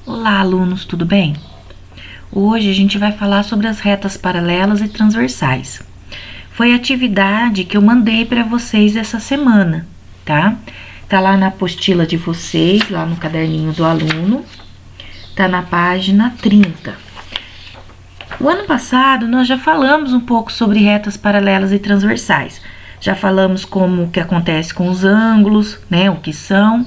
Olá, alunos, tudo bem? Hoje a gente vai falar sobre as retas paralelas e transversais. Foi a atividade que eu mandei para vocês essa semana, tá? Tá lá na apostila de vocês, lá no caderninho do aluno, tá na página 30. O ano passado nós já falamos um pouco sobre retas paralelas e transversais. Já falamos como que acontece com os ângulos, né, o que são.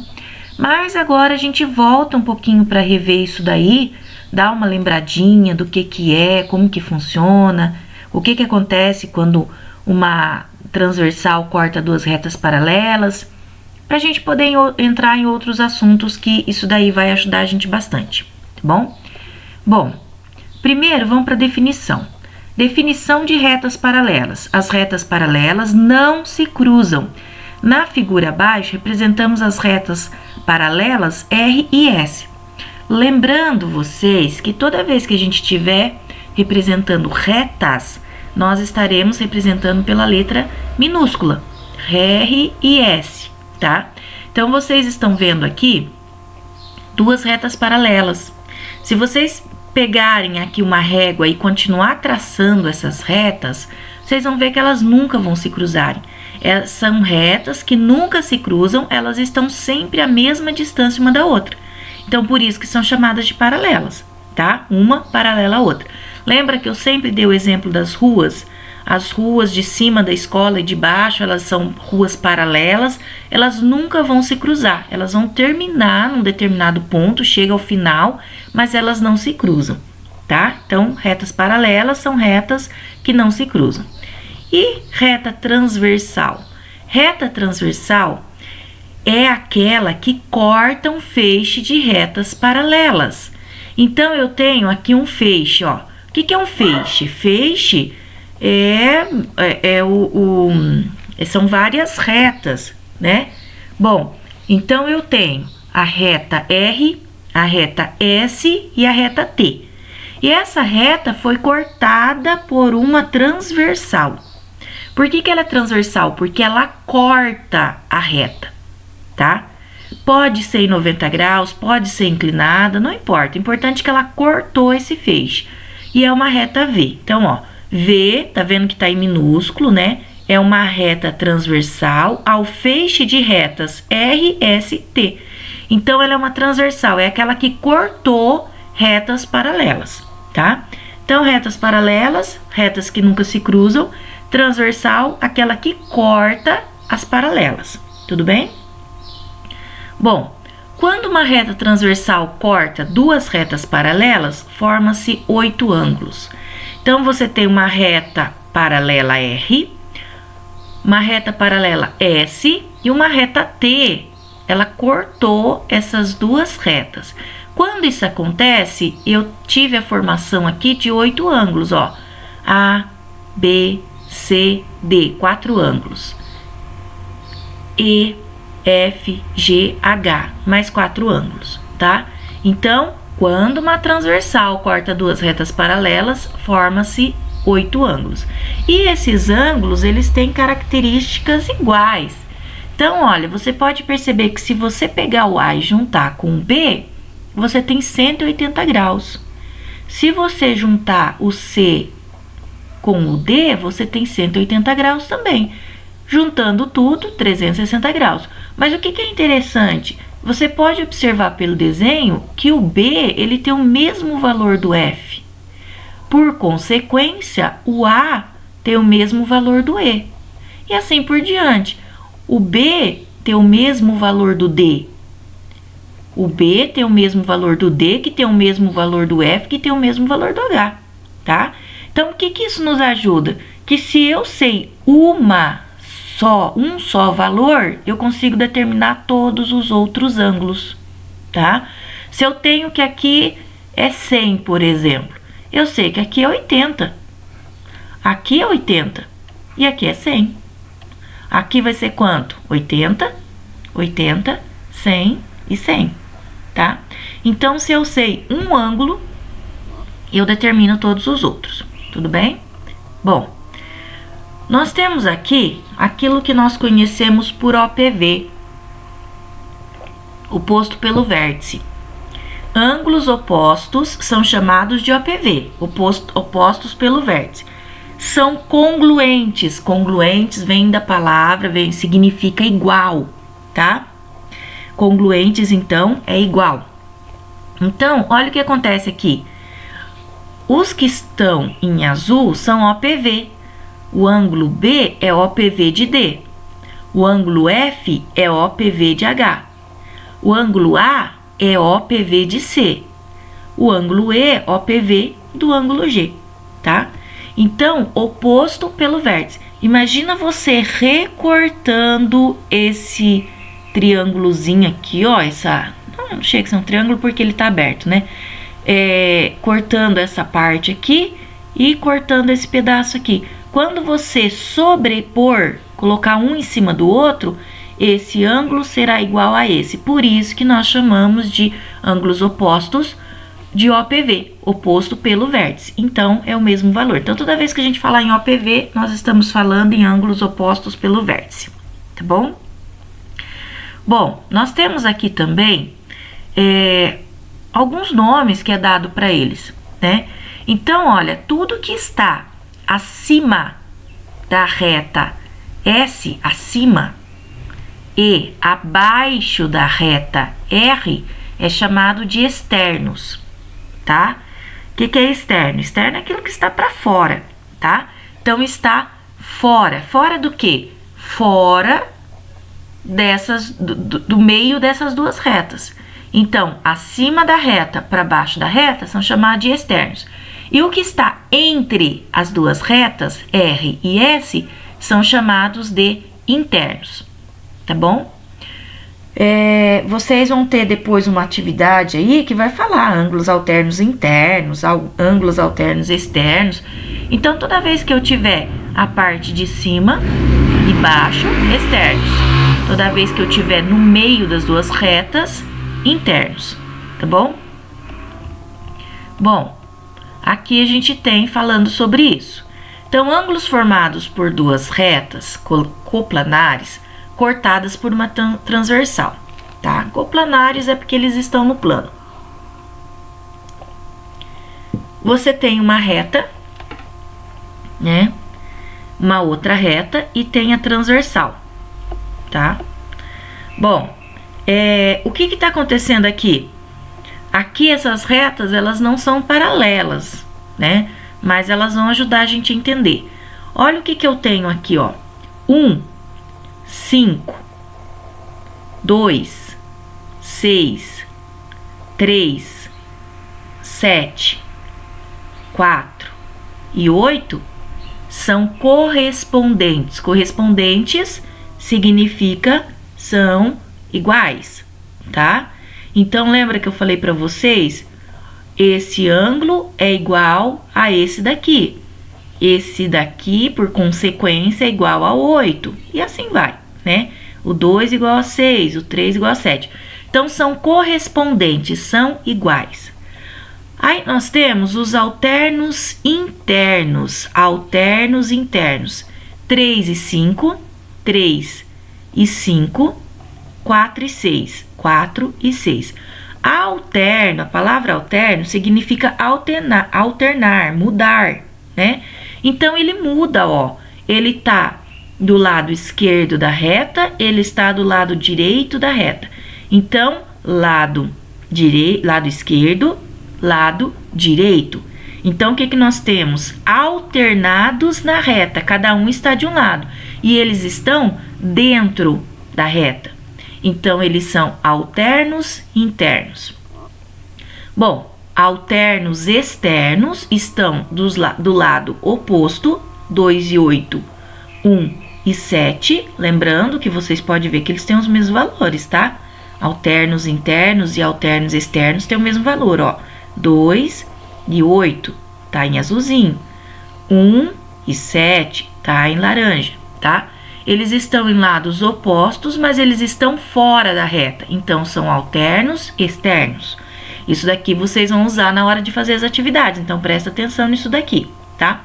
Mas agora a gente volta um pouquinho para rever isso daí, dar uma lembradinha do que é, como que funciona, o que acontece quando uma transversal corta duas retas paralelas, para a gente poder entrar em outros assuntos que isso daí vai ajudar a gente bastante, tá bom? Bom, primeiro vamos para a definição. Definição de retas paralelas. As retas paralelas não se cruzam. Na figura abaixo, representamos as retas paralelas R e S. Lembrando vocês que toda vez que a gente estiver representando retas, nós estaremos representando pela letra minúscula, R e S, tá? Então, vocês estão vendo aqui duas retas paralelas. Se vocês pegarem aqui uma régua e continuar traçando essas retas, vocês vão ver que elas nunca vão se cruzarem. São retas que nunca se cruzam, elas estão sempre à mesma distância uma da outra. Então, por isso que são chamadas de paralelas, tá? Uma paralela à outra. Lembra que eu sempre dei o exemplo das ruas? As ruas de cima da escola e de baixo, elas são ruas paralelas, elas nunca vão se cruzar. Elas vão terminar num determinado ponto, chega ao final, mas elas não se cruzam, tá? Então, retas paralelas são retas que não se cruzam. E reta transversal? Reta transversal é aquela que corta um feixe de retas paralelas. Então, eu tenho aqui um feixe, ó. O que é um feixe? Feixe são várias retas, né? Bom, então eu tenho a reta R, a reta S e a reta T. E essa reta foi cortada por uma transversal. Por que ela é transversal? Porque ela corta a reta, tá? Pode ser em 90 graus, pode ser inclinada, não importa. O importante é que ela cortou esse feixe. E é uma reta V. Então, ó, V, tá vendo que tá em minúsculo, né? É uma reta transversal ao feixe de retas R, S, T. Então, ela é uma transversal, é aquela que cortou retas paralelas, tá? Então, retas paralelas, retas que nunca se cruzam. Transversal, aquela que corta as paralelas, tudo bem? Bom, quando uma reta transversal corta duas retas paralelas, forma-se 8 ângulos. Então, você tem uma reta paralela R, uma reta paralela S e uma reta T. Ela cortou essas duas retas. Quando isso acontece, eu tive a formação aqui de 8 ângulos, ó. A, B, C, D, 4 ângulos. E, F, G, H, mais 4 ângulos, tá? Então, quando uma transversal corta duas retas paralelas, forma-se 8 ângulos. E esses ângulos, eles têm características iguais. Então, olha, você pode perceber que se você pegar o A e juntar com o B, você tem 180 graus. Se você juntar o C com o D, você tem 180 graus também. Juntando tudo, 360 graus. Mas o que é interessante? Você pode observar pelo desenho que o B, ele tem o mesmo valor do F. Por consequência, o A tem o mesmo valor do E. E assim por diante. O B tem o mesmo valor do D. O B tem o mesmo valor do D, que tem o mesmo valor do F, que tem o mesmo valor do H, tá? Então, o que isso nos ajuda? Que se eu sei um só valor, eu consigo determinar todos os outros ângulos, tá? Se eu tenho que aqui é 100, por exemplo, eu sei que aqui é 80. Aqui é 80 e aqui é 100. Aqui vai ser quanto? 80, 80, 100 e 100, tá? Então, se eu sei um ângulo, eu determino todos os outros. Tudo bem? Bom, nós temos aqui aquilo que nós conhecemos por OPV, o posto pelo vértice. ângulos opostos são chamados de OPV, opostos pelo vértice. São congruentes. Congruentes vem da palavra, significa igual, tá? Congruentes, então, é igual. Então, olha o que acontece aqui. Os que estão em azul são OPV. O ângulo B é OPV de D. O ângulo F é OPV de H. O ângulo A é OPV de C. O ângulo E, OPV do ângulo G, tá? Então, oposto pelo vértice. Imagina você recortando esse triângulozinho aqui, ó. Não chega a ser um triângulo porque ele tá aberto, né? Cortando essa parte aqui e cortando esse pedaço aqui. Quando você sobrepor, colocar um em cima do outro, esse ângulo será igual a esse. Por isso que nós chamamos de ângulos opostos de OPV, oposto pelo vértice. Então, é o mesmo valor. Então, toda vez que a gente falar em OPV, nós estamos falando em ângulos opostos pelo vértice, tá bom? Bom, nós temos aqui também alguns nomes que é dado para eles, né? Então, olha, tudo que está acima da reta S, acima, e abaixo da reta R, é chamado de externos, tá? O que é externo? Externo é aquilo que está para fora, tá? Então, está fora. Fora do quê? Fora do meio dessas duas retas. Então, acima da reta para baixo da reta são chamados de externos. E o que está entre as duas retas, R e S, são chamados de internos, tá bom? Vocês vão ter depois uma atividade aí que vai falar ângulos alternos internos, ângulos alternos externos. Então, toda vez que eu tiver a parte de cima e baixo, externos. Toda vez que eu tiver no meio das duas retas, internos, tá bom? Bom, aqui a gente tem falando sobre isso. Então, ângulos formados por duas retas coplanares cortadas por uma transversal, tá? Coplanares é porque eles estão no plano. Você tem uma reta, né? Uma outra reta e tem a transversal, tá? Bom, o que está acontecendo aqui? Aqui essas retas, elas não são paralelas, né? Mas elas vão ajudar a gente a entender. Olha o que eu tenho aqui, ó. 1, 5, 2, 6, 3, 7, 4 e 8 são correspondentes. Correspondentes significa são iguais, tá? Então, lembra que eu falei para vocês? Esse ângulo é igual a esse daqui. Esse daqui, por consequência, é igual a 8. E assim vai, né? O 2 igual a 6, o 3 igual a 7. Então, são correspondentes, são iguais. Aí, nós temos os alternos internos. Alternos internos. 3 e 5, 3 e 5, 4 e 6, 4 e 6. Alterno, a palavra alterno significa alternar, mudar, né? Então, ele muda, ó. Ele tá do lado esquerdo da reta, ele está do lado direito da reta. Então, lado esquerdo, lado direito. Então, o que nós temos? Alternados na reta, cada um está de um lado. E eles estão dentro da reta. Então, eles são alternos internos. Bom, alternos externos estão do lado oposto, 2 e 8, 1 e 7. Lembrando que vocês podem ver que eles têm os mesmos valores, tá? Alternos internos e alternos externos têm o mesmo valor, ó. 2 e 8 tá em azulzinho. 1 e 7 tá em laranja, tá? Eles estão em lados opostos, mas eles estão fora da reta. Então, são alternos externos. Isso daqui vocês vão usar na hora de fazer as atividades. Então, presta atenção nisso daqui, tá?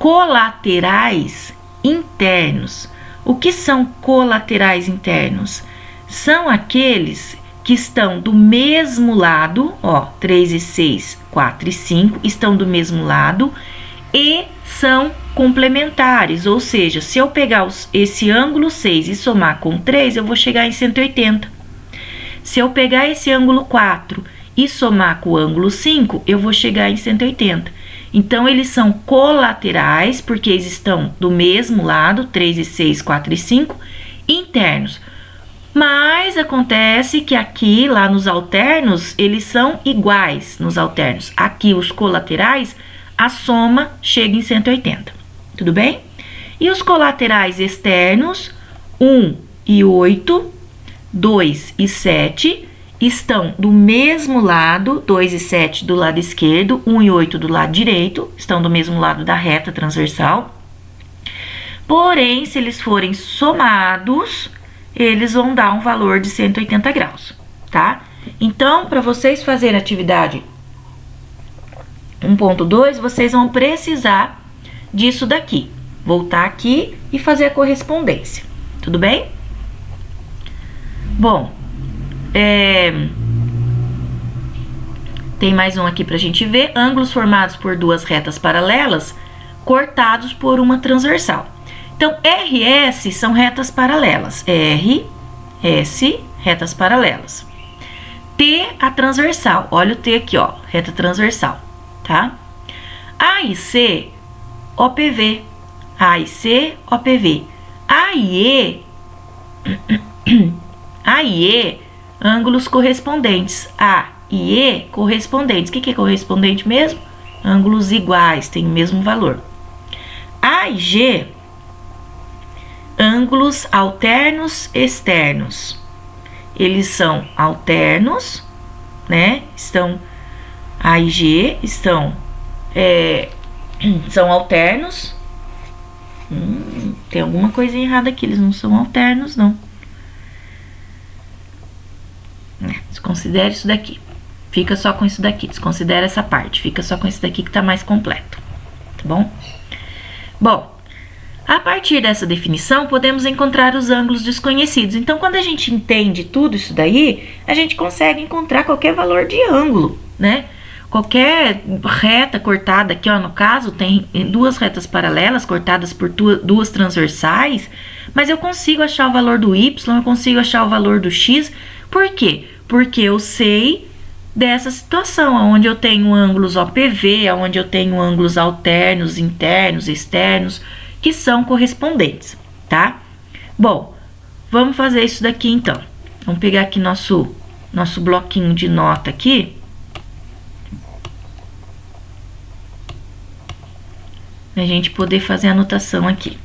Colaterais internos. O que são colaterais internos? São aqueles que estão do mesmo lado, ó, 3 e 6, 4 e 5, estão do mesmo lado e são complementares, ou seja, se eu pegar esse ângulo 6 e somar com 3, eu vou chegar em 180. Se eu pegar esse ângulo 4 e somar com o ângulo 5, eu vou chegar em 180. Então, eles são colaterais, porque eles estão do mesmo lado, 3 e 6, 4 e 5, internos. Mas acontece que aqui, lá nos alternos, eles são iguais nos alternos. Aqui, os colaterais, a soma chega em 180. Tudo bem? E os colaterais externos, 1 e 8, 2 e 7, estão do mesmo lado, 2 e 7 do lado esquerdo, 1 e 8 do lado direito, estão do mesmo lado da reta transversal. Porém, se eles forem somados, eles vão dar um valor de 180 graus, tá? Então, para vocês fazerem a atividade 1.2, vocês vão precisar disso daqui. Voltar aqui e fazer a correspondência, tudo bem? Bom, tem mais um aqui pra gente ver. Ângulos formados por duas retas paralelas, cortados por uma transversal. Então, RS são retas paralelas. RS, retas paralelas. T, a transversal. Olha o T aqui, ó, reta transversal, tá? A e C, OPV. A e C, OPV. A e E, ângulos correspondentes. A e E, correspondentes. O que é correspondente mesmo? Ângulos iguais, tem o mesmo valor. A e G, ângulos alternos externos. Eles são alternos, né? A e G são alternos. Tem alguma coisa errada aqui, eles não são alternos, não. Desconsidere isso daqui. Fica só com isso daqui. Desconsidera essa parte. Fica só com isso daqui que tá mais completo. Tá bom? Bom, a partir dessa definição, podemos encontrar os ângulos desconhecidos. Então, quando a gente entende tudo isso daí, a gente consegue encontrar qualquer valor de ângulo, né? Qualquer reta cortada aqui, ó, no caso, tem duas retas paralelas cortadas por duas transversais, mas eu consigo achar o valor do y, eu consigo achar o valor do x. Por quê? Porque eu sei dessa situação, onde eu tenho ângulos OPV, onde eu tenho ângulos alternos, internos, externos, que são correspondentes, tá? Bom, vamos fazer isso daqui então. Vamos pegar aqui nosso bloquinho de nota aqui. Pra gente poder fazer a anotação aqui.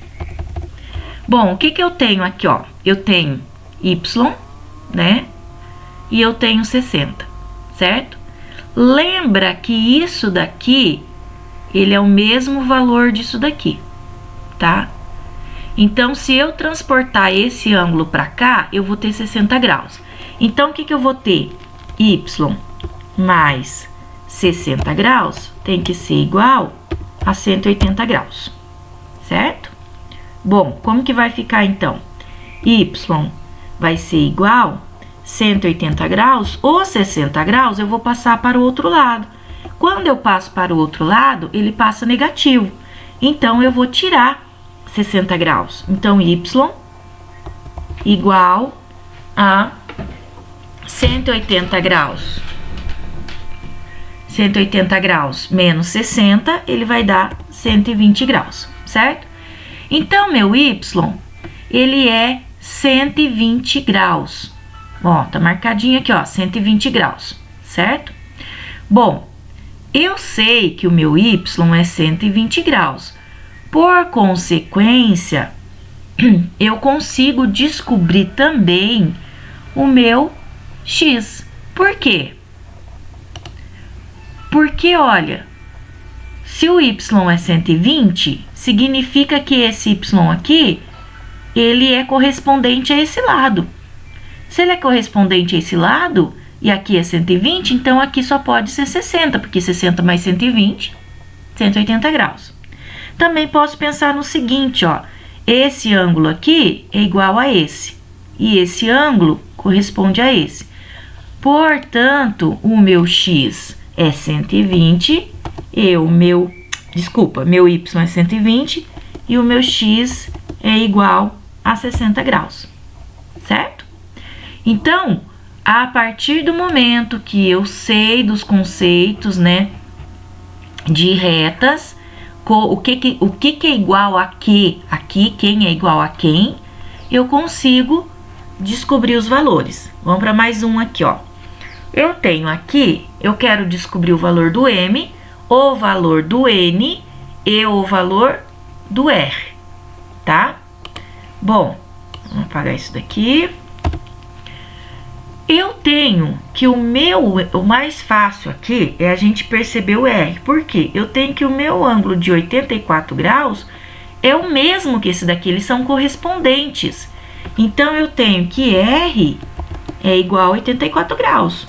Bom, o que que eu tenho aqui, ó? Eu tenho y, né? E eu tenho 60, certo? Lembra que isso daqui, ele é o mesmo valor disso daqui, tá? Então, se eu transportar esse ângulo para cá, eu vou ter 60 graus. Então, o que que eu vou ter? Y mais 60 graus tem que ser igual a 180 graus, certo? Bom, como que vai ficar então? Y vai ser igual 180 graus ou 60 graus, eu vou passar para o outro lado. Quando eu passo para o outro lado, ele passa negativo. Então, eu vou tirar 60 graus. Então, y igual a 180 graus. 180 graus menos 60, ele vai dar 120 graus, certo? Então, meu y, ele é 120 graus. Ó, tá marcadinho aqui, ó, 120 graus, certo? Bom, eu sei que o meu y é 120 graus. Por consequência, eu consigo descobrir também o meu x. Por quê? Porque, olha, se o y é 120, significa que esse y aqui, ele é correspondente a esse lado. Se ele é correspondente a esse lado, e aqui é 120, então aqui só pode ser 60, porque 60 mais 120, 180 graus. Também posso pensar no seguinte, ó, esse ângulo aqui é igual a esse, e esse ângulo corresponde a esse. Portanto, o meu x é 120, meu y é 120 e o meu x é igual a 60 graus, certo? Então, a partir do momento que eu sei dos conceitos, né, de retas, o que é igual a que, aqui, quem é igual a quem, eu consigo descobrir os valores. Vamos para mais um aqui, ó. Eu tenho aqui, eu quero descobrir o valor do m, o valor do n e o valor do r, tá? Bom, vamos apagar isso daqui. Eu tenho que o mais fácil aqui é a gente perceber o R. Por quê? Eu tenho que o meu ângulo de 84 graus é o mesmo que esse daqui, eles são correspondentes. Então, eu tenho que R é igual a 84 graus.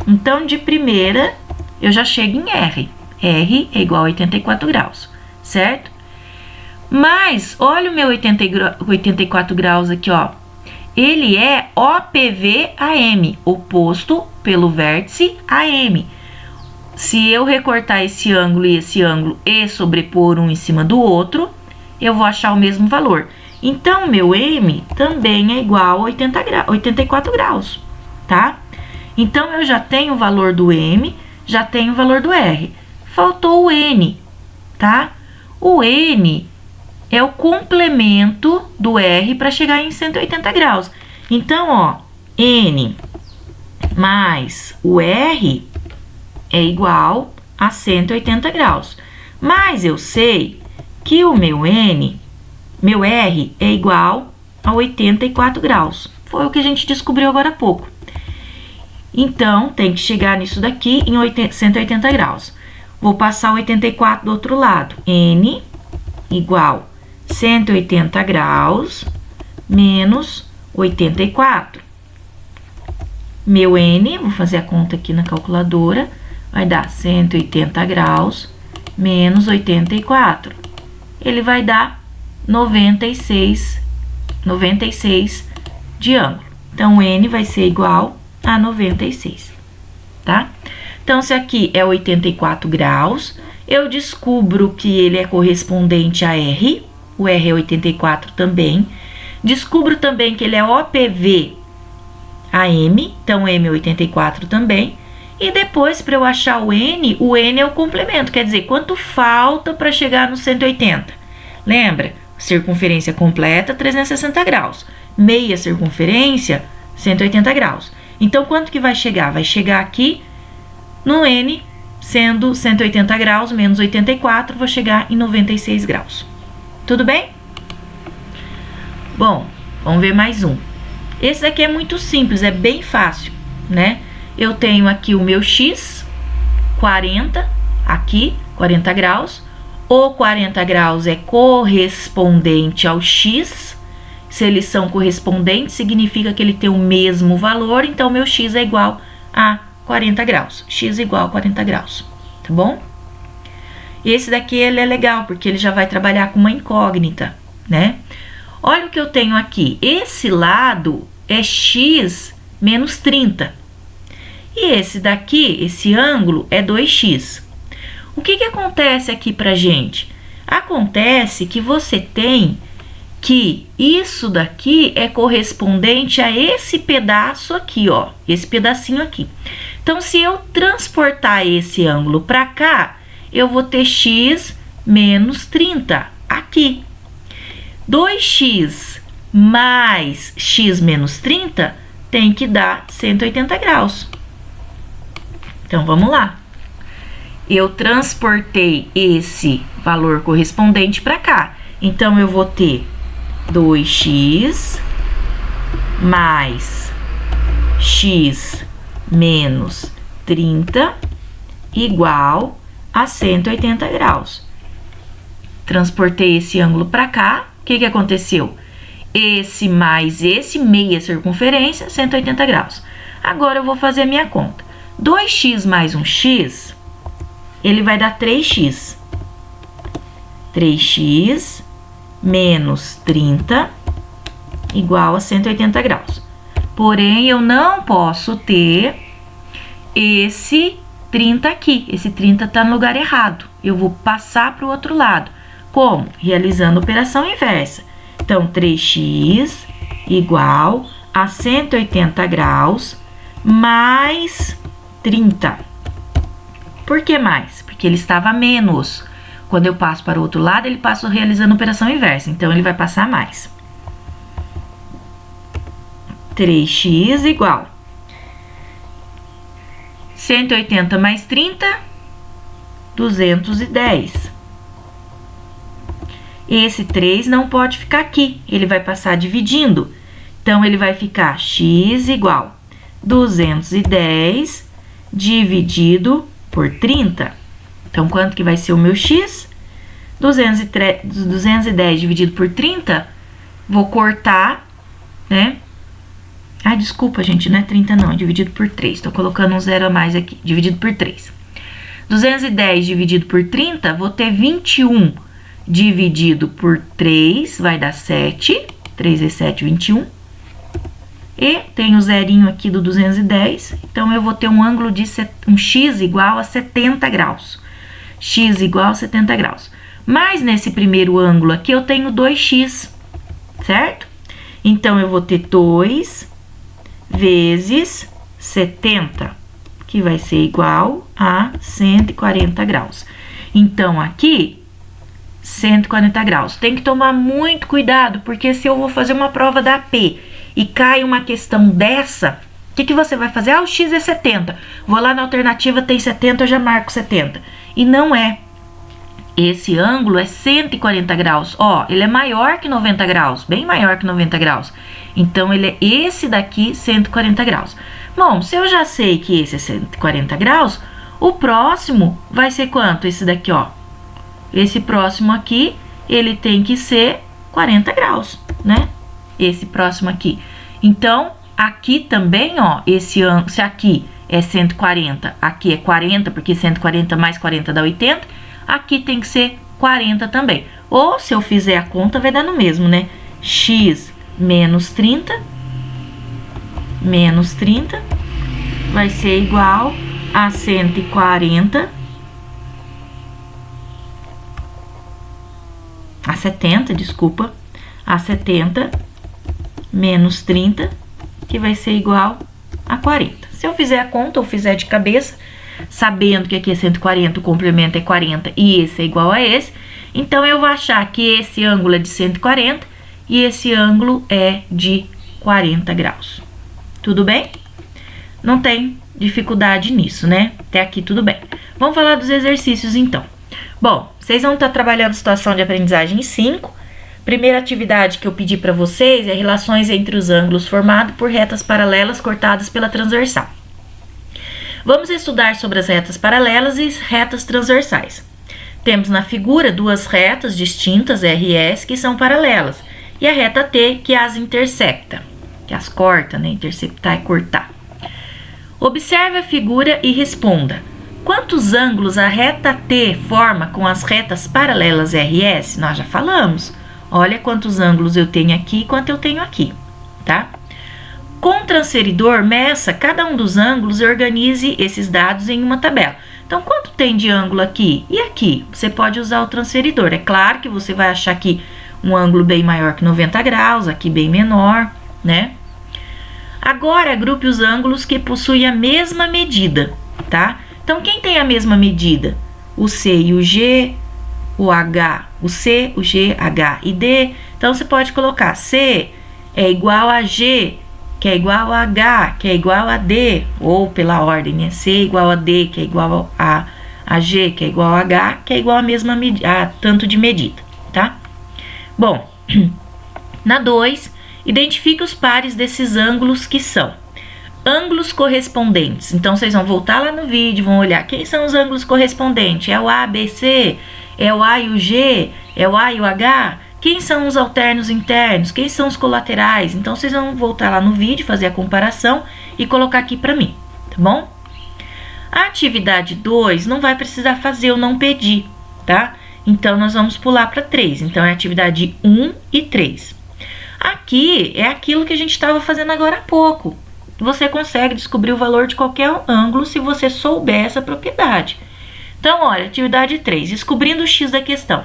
Então, de primeira, eu já chego em R. R é igual a 84 graus, certo? Mas, olha o meu 84 graus aqui, ó. Ele é OPV AM, oposto pelo vértice AM. Se eu recortar esse ângulo e sobrepor um em cima do outro, eu vou achar o mesmo valor. Então, meu M também é igual a 84 graus, tá? Então, eu já tenho o valor do M, já tenho o valor do R. Faltou o N, tá? O N é o complemento do R para chegar em 180 graus. Então, ó, N mais o R é igual a 180 graus. Mas eu sei que o meu R é igual a 84 graus. Foi o que a gente descobriu agora há pouco. Então, tem que chegar nisso daqui em 180 graus. Vou passar o 84 do outro lado. N igual 180 graus menos 84. Meu N, vou fazer a conta aqui na calculadora, vai dar 180 graus menos 84. Ele vai dar 96 de ângulo. Então, o N vai ser igual a 96, tá? Então, se aqui é 84 graus, eu descubro que ele é correspondente a R, o R é 84 também. Descubro também que ele é OPV AM, então M é 84 também. E depois, para eu achar o N é o complemento, quer dizer, quanto falta para chegar no 180? Lembra? Circunferência completa, 360 graus. Meia circunferência, 180 graus. Então, quanto que vai chegar? Vai chegar aqui no N, sendo 180 graus menos 84, vou chegar em 96 graus. Tudo bem? Bom, vamos ver mais um. Esse daqui é muito simples, é bem fácil, né? Eu tenho aqui o meu X, 40, aqui, 40 graus. O 40 graus é correspondente ao X. Se eles são correspondentes, significa que ele tem o mesmo valor, então meu X é igual a 40 graus. X igual a 40 graus, tá bom? Esse daqui ele é legal, porque ele já vai trabalhar com uma incógnita, né? Olha o que eu tenho aqui. Esse lado é x menos 30. E esse daqui, esse ângulo, é 2x. O que acontece aqui pra gente? Acontece que você tem que isso daqui é correspondente a esse pedaço aqui, ó. Esse pedacinho aqui. Então, se eu transportar esse ângulo pra cá, eu vou ter x menos 30 aqui. 2x mais x menos 30 tem que dar 180 graus. Então, vamos lá. Eu transportei esse valor correspondente para cá. Então, eu vou ter 2x mais x menos 30 igual a 180 graus. Transportei esse ângulo para cá. O que aconteceu? Esse mais esse, meia circunferência, 180 graus. Agora, eu vou fazer a minha conta. 2x mais um x, ele vai dar 3x. 3x menos 30 igual a 180 graus. Porém, eu não posso ter esse 30 aqui. Esse 30 tá no lugar errado. Eu vou passar para o outro lado. Como? Realizando operação inversa. Então, 3x igual a 180 graus mais 30. Por que mais? Porque ele estava menos. Quando eu passo para o outro lado, ele passa realizando operação inversa. Então, ele vai passar mais. 3x igual 180 mais 30, 210. Esse 3 não pode ficar aqui, ele vai passar dividindo. Então, ele vai ficar x igual 210 dividido por 30. Então, quanto que vai ser o meu x? 210 dividido por 30, vou cortar, né? Ah, desculpa, gente, não é 30 não, é dividido por 3. Tô colocando um zero a mais aqui, dividido por 3. 210 dividido por 30, vou ter 21 dividido por 3, vai dar 7. 3 vezes 7, 21. E tem o zerinho aqui do 210, então eu vou ter um ângulo de um x igual a 70 graus. X igual a 70 graus. Mas nesse primeiro ângulo aqui eu tenho 2x, certo? Então, eu vou ter 2 vezes 70, que vai ser igual a 140 graus. Então, aqui, 140 graus. Tem que tomar muito cuidado, porque se eu vou fazer uma prova da AP e cai uma questão dessa, o que você vai fazer? Ah, o x é 70. Vou lá na alternativa, tem 70, eu já marco 70. E não é. Esse ângulo é 140 graus. Ó, ele é maior que 90 graus, bem maior que 90 graus. Então, ele é esse daqui, 140 graus. Bom, se eu já sei que esse é 140 graus, o próximo vai ser quanto? Esse daqui, ó. Esse próximo aqui, ele tem que ser 40 graus, né? Esse próximo aqui. Então, aqui também, ó, se aqui é 140, aqui é 40, porque 140 mais 40 dá 80, aqui tem que ser 40 também. Ou, se eu fizer a conta, vai dar no mesmo, né? X menos 30 vai ser igual a 140, a 70, desculpa, a 70 menos 30, que vai ser igual a 40. Se eu fizer a conta ou fizer de cabeça, sabendo que aqui é 140, o complemento é 40 e esse é igual a esse, então eu vou achar que esse ângulo é de 140 e esse ângulo é de 40 graus. Tudo bem? Não tem dificuldade nisso, né? Até aqui tudo bem. Vamos falar dos exercícios então. Bom, vocês vão estar trabalhando situação de aprendizagem 5. Primeira atividade que eu pedi para vocês é relações entre os ângulos formados por retas paralelas cortadas pela transversal. Vamos estudar sobre as retas paralelas e retas transversais. Temos na figura duas retas distintas, R e S, que são paralelas, e a reta T, que as intersecta, que as corta, né? Interceptar é cortar. Observe a figura e responda. Quantos ângulos a reta T forma com as retas paralelas R e S? Nós já falamos. Olha quantos ângulos eu tenho aqui e quanto eu tenho aqui, tá? Com o transferidor, meça cada um dos ângulos e organize esses dados em uma tabela. Então, quanto tem de ângulo aqui e aqui? Você pode usar o transferidor. É claro que você vai achar aqui um ângulo bem maior que 90 graus, aqui bem menor, né? Agora, agrupe os ângulos que possuem a mesma medida, tá? Então, quem tem a mesma medida? O C e o G, o H, o C, o G, H e D. Então, você pode colocar C é igual a G, que é igual a H, que é igual a D, ou pela ordem, né? C igual a D, que é igual a G, que é igual a H, que é igual a mesma medida, tanto de medida, tá? Bom, na 2, identifique os pares desses ângulos que são ângulos correspondentes. Então, vocês vão voltar lá no vídeo, vão olhar quem são os ângulos correspondentes. É o A, B, C, é o A e o G, é o A e o H. Quem são os alternos internos? Quem são os colaterais? Então, vocês vão voltar lá no vídeo, fazer a comparação e colocar aqui para mim, tá bom? A atividade 2 não vai precisar fazer, eu não pedi, tá? Então, nós vamos pular para 3. Então, é a atividade 1 e 3. Aqui é aquilo que a gente estava fazendo agora há pouco. você consegue descobrir o valor de qualquer ângulo se você souber essa propriedade. Então, olha, atividade 3, descobrindo o x da questão.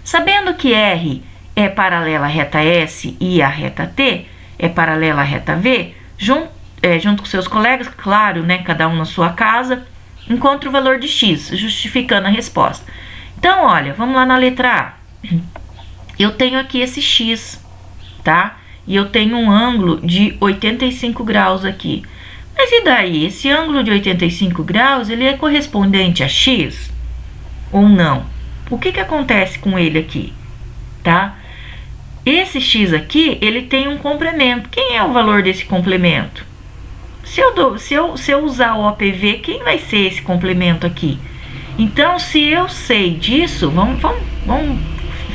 Sabendo que R é paralela à reta S e a reta T é paralela à reta V, junto com seus colegas, claro, né, cada um na sua casa, encontre o valor de x, justificando a resposta. Então, olha, vamos lá na letra A. Eu tenho aqui esse x, tá? E eu tenho um ângulo de 85 graus aqui. Mas e daí? Esse ângulo de 85 graus, ele é correspondente a x ou não? O que acontece com ele aqui, tá? Esse x aqui, ele tem um complemento. Quem é o valor desse complemento? Se eu usar o OPV, quem vai ser esse complemento aqui? Então, se eu sei disso, vamos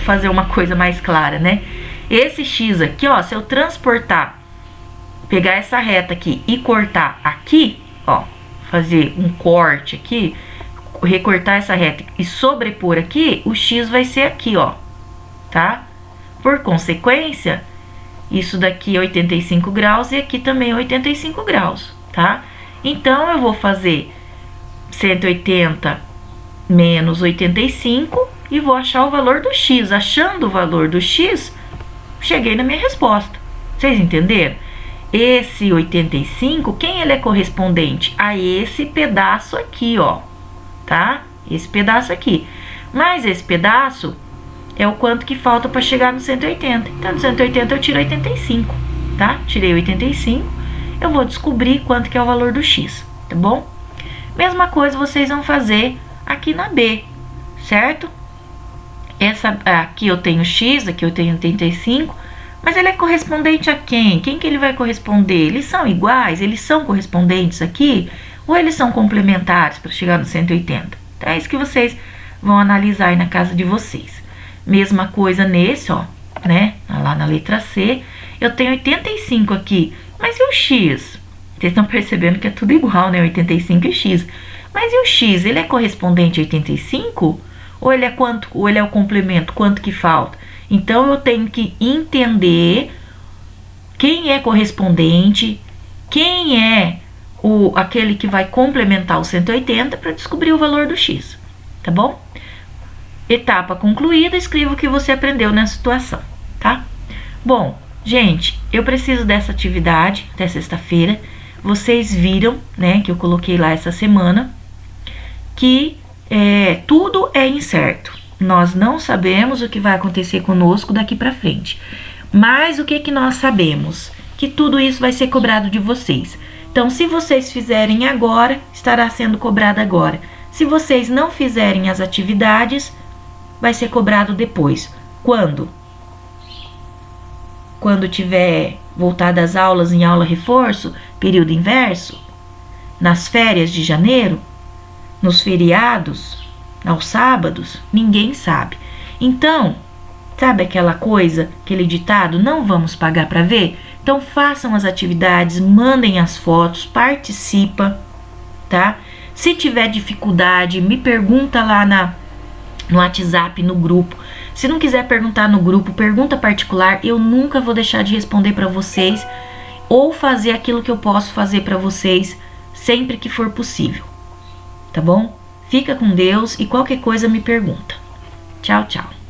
fazer uma coisa mais clara, né? Esse x aqui, ó, se eu transportar, pegar essa reta aqui e cortar aqui, ó, fazer um corte aqui, recortar essa reta e sobrepor aqui, o x vai ser aqui, ó, tá? Por consequência, isso daqui é 85 graus e aqui também é 85 graus, tá? Então, eu vou fazer 180 menos 85 e vou achar o valor do x. Achando o valor do x, cheguei na minha resposta. Vocês entenderam? Esse 85, quem ele é correspondente? A esse pedaço aqui, ó, tá? Esse pedaço aqui. Mas esse pedaço é o quanto que falta para chegar no 180. Então, no 180 eu tiro 85, tá? Tirei 85, eu vou descobrir quanto que é o valor do x, tá bom? Mesma coisa vocês vão fazer aqui na B, certo? Aqui eu tenho x, aqui eu tenho 85, mas ele é correspondente a quem? Quem que ele vai corresponder? Eles são iguais? Eles são correspondentes aqui? Ou eles são complementares para chegar no 180? Então, é isso que vocês vão analisar aí na casa de vocês. Mesma coisa nesse, ó, né? Lá na letra C, eu tenho 85 aqui, mas e o x? Vocês estão percebendo que é tudo igual, né? 85 e x. Mas e o x? Ele é correspondente a 85? Ou ele é quanto? Ou ele é o complemento? Quanto que falta? Então, eu tenho que entender quem é correspondente, quem é aquele que vai complementar o 180 para descobrir o valor do x, tá bom? Etapa concluída, escreva o que você aprendeu nessa situação, tá? Bom, gente, eu preciso dessa atividade até sexta-feira. Vocês viram, né, que eu coloquei lá essa semana, que tudo é incerto. Nós não sabemos o que vai acontecer conosco daqui para frente. Mas o que nós sabemos? Que tudo isso vai ser cobrado de vocês. Então, se vocês fizerem agora, estará sendo cobrado agora. Se vocês não fizerem as atividades, vai ser cobrado depois. Quando? Quando tiver voltado às aulas em aula reforço, período inverso, nas férias de janeiro, nos feriados, aos sábados, ninguém sabe. Então, sabe aquela coisa, aquele ditado, não vamos pagar para ver? Então, façam as atividades, mandem as fotos, participa, tá? Se tiver dificuldade, me pergunta lá no WhatsApp, no grupo. Se não quiser perguntar no grupo, pergunta particular, eu nunca vou deixar de responder para vocês ou fazer aquilo que eu posso fazer para vocês sempre que for possível, tá bom? Fica com Deus e qualquer coisa me pergunta. Tchau, tchau.